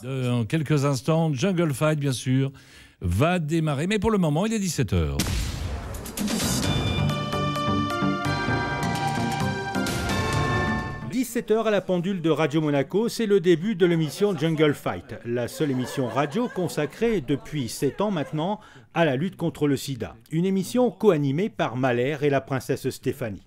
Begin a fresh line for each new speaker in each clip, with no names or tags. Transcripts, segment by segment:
Dans quelques instants, Jungle Fight, bien sûr, va démarrer. Mais pour le moment, il est 17h. «
17h à la pendule de Radio Monaco, c'est le début de l'émission Jungle Fight, la seule émission radio consacrée depuis 7 ans maintenant à la lutte contre le sida. Une émission co-animée par Mahler et la princesse Stéphanie.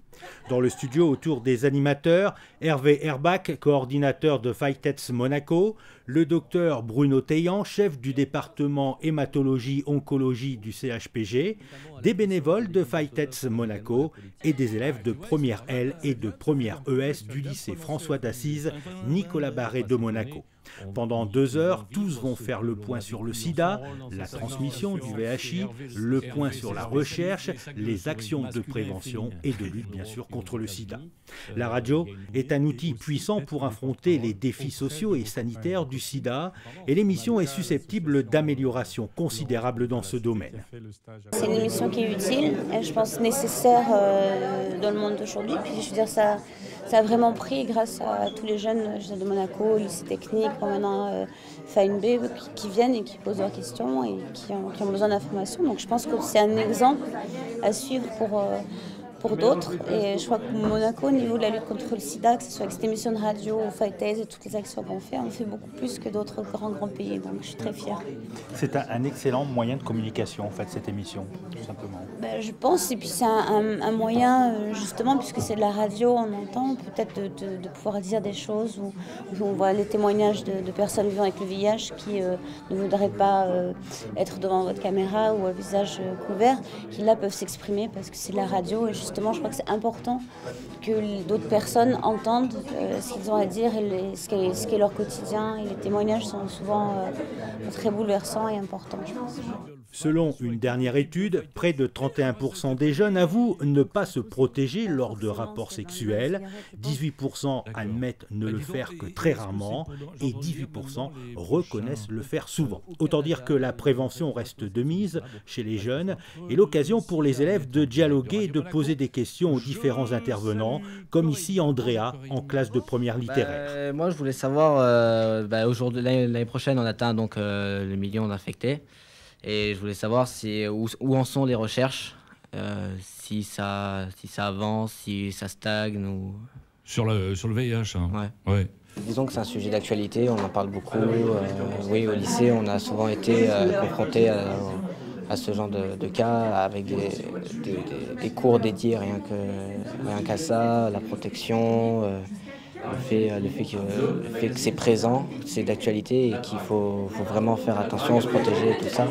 Dans le studio autour des animateurs, Hervé Herbach, coordinateur de Fightheads Monaco, le docteur Bruno Teilhan, chef du département hématologie-oncologie du CHPG, des bénévoles de Fightheads Monaco et des élèves de première L et de première ES du lycée François d'Assise, Nicolas Barré de Monaco. Pendant 2 heures, tous vont faire le point sur le sida, la transmission du VIH, le point sur la recherche, les actions de prévention et de lutte bien sûr contre le sida. La radio est un outil puissant pour affronter les défis sociaux et sanitaires du sida et l'émission est susceptible d'améliorations considérables dans ce domaine.
C'est une émission qui est utile et je pense nécessaire dans le monde d'aujourd'hui. Puis je veux dire, ça a vraiment pris grâce à tous les jeunes de Monaco, lycée technique, maintenant FAINB, qui viennent et qui posent leurs questions et qui ont besoin d'informations. Donc je pense que c'est un exemple à suivre pour d'autres. Et je crois que Monaco, au niveau de la lutte contre le sida, que ce soit avec cette émission de radio, Fightheads et toutes les actions qu'on fait, on fait beaucoup plus que d'autres grands pays. Donc je suis très fière.
C'est un excellent moyen de communication, en fait, cette émission, tout simplement.
Je pense, et puis c'est un moyen, justement, puisque c'est de la radio, on entend peut-être de pouvoir dire des choses où on voit les témoignages de personnes vivant avec le VIH qui ne voudraient pas être devant votre caméra ou à visage couvert, qui là peuvent s'exprimer parce que c'est de la radio. Et justement, je crois que c'est important que d'autres personnes entendent ce qu'ils ont à dire et ce qu'est leur quotidien. Et les témoignages sont souvent très bouleversants et importants, je pense.
Selon une dernière étude, près de 31% des jeunes avouent ne pas se protéger lors de rapports sexuels, 18% admettent ne le faire que très rarement et 18% reconnaissent le faire souvent. Autant dire que la prévention reste de mise chez les jeunes et l'occasion pour les élèves de dialoguer et de poser des questions aux différents intervenants, comme ici Andrea en classe de première littéraire.
Moi je voulais savoir, aujourd'hui, l'année prochaine on atteint donc le million d'infectés. Et je voulais savoir où en sont les recherches, si ça avance, si ça stagne ou...
Sur le VIH, hein.
Ouais. Disons que c'est un sujet d'actualité, on en parle beaucoup. Oui, au lycée, on a souvent été confrontés à ce genre de cas, avec des cours dédiés rien qu'à ça, la protection... Le fait que c'est présent, c'est d'actualité et qu'il faut vraiment faire attention, se protéger et tout ça.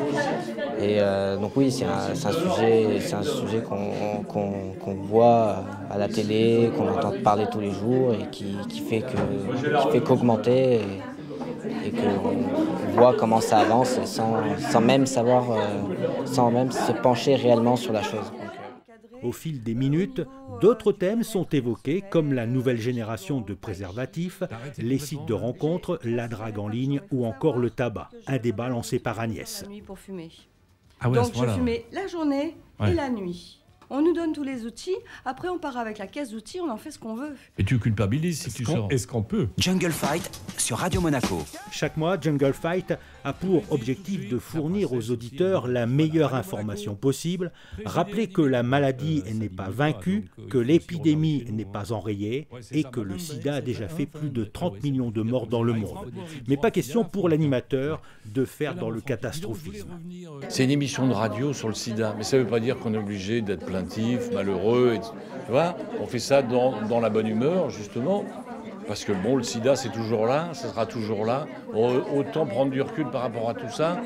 Et donc oui, c'est un sujet qu'on voit à la télé, qu'on entend parler tous les jours et qui fait qu'augmenter et qu'on voit comment ça avance sans même se pencher réellement sur la chose.
Au fil des minutes, d'autres thèmes sont évoqués comme la nouvelle génération de préservatifs, les sites de rencontres, la drague en ligne ou encore le tabac. Un débat lancé par Agnès.
Pour fumer.
Ah ouais,
donc je fumais la journée et la nuit. On nous donne tous les outils, après on part avec la caisse d'outils, on en fait ce qu'on veut.
Et tu culpabilises si tu sors.
Est-ce qu'on peut?
Jungle Fight sur Radio Monaco.
Chaque mois, Jungle Fight a pour objectif de fournir aux auditeurs la meilleure information possible, rappeler que la maladie n'est pas vaincue, que l'épidémie n'est pas enrayée et que le sida a déjà fait plus de 30 millions de morts dans le monde. Mais pas question pour l'animateur de faire dans le catastrophisme.
C'est une émission de radio sur le sida, mais ça ne veut pas dire qu'on est obligé d'être plaintif, malheureux. Tu vois, on fait ça dans la bonne humeur, justement. Parce que bon, le sida, c'est toujours là, ça sera toujours là. Autant prendre du recul par rapport à tout ça.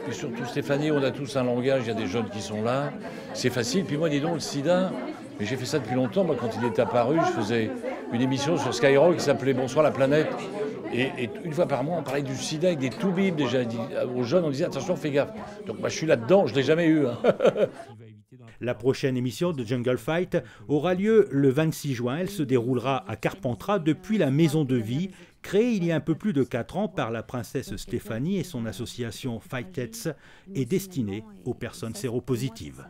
Et surtout, Stéphanie, on a tous un langage, il y a des jeunes qui sont là. C'est facile. Puis moi, dis donc, le sida, mais j'ai fait ça depuis longtemps. Moi, quand il est apparu, je faisais une émission sur Skyrock qui s'appelait Bonsoir la planète. Et une fois par mois, on parlait du sida avec des toubibs déjà. Aux jeunes, on disait attention, fais gaffe. Donc moi, je suis là-dedans, je ne l'ai jamais eu. Hein.
La prochaine émission de Jungle Fight aura lieu le 26 juin. Elle se déroulera à Carpentras depuis la Maison de Vie, créée il y a un peu plus de 4 ans par la princesse Stéphanie et son association Fightheads, et destinée aux personnes séropositives.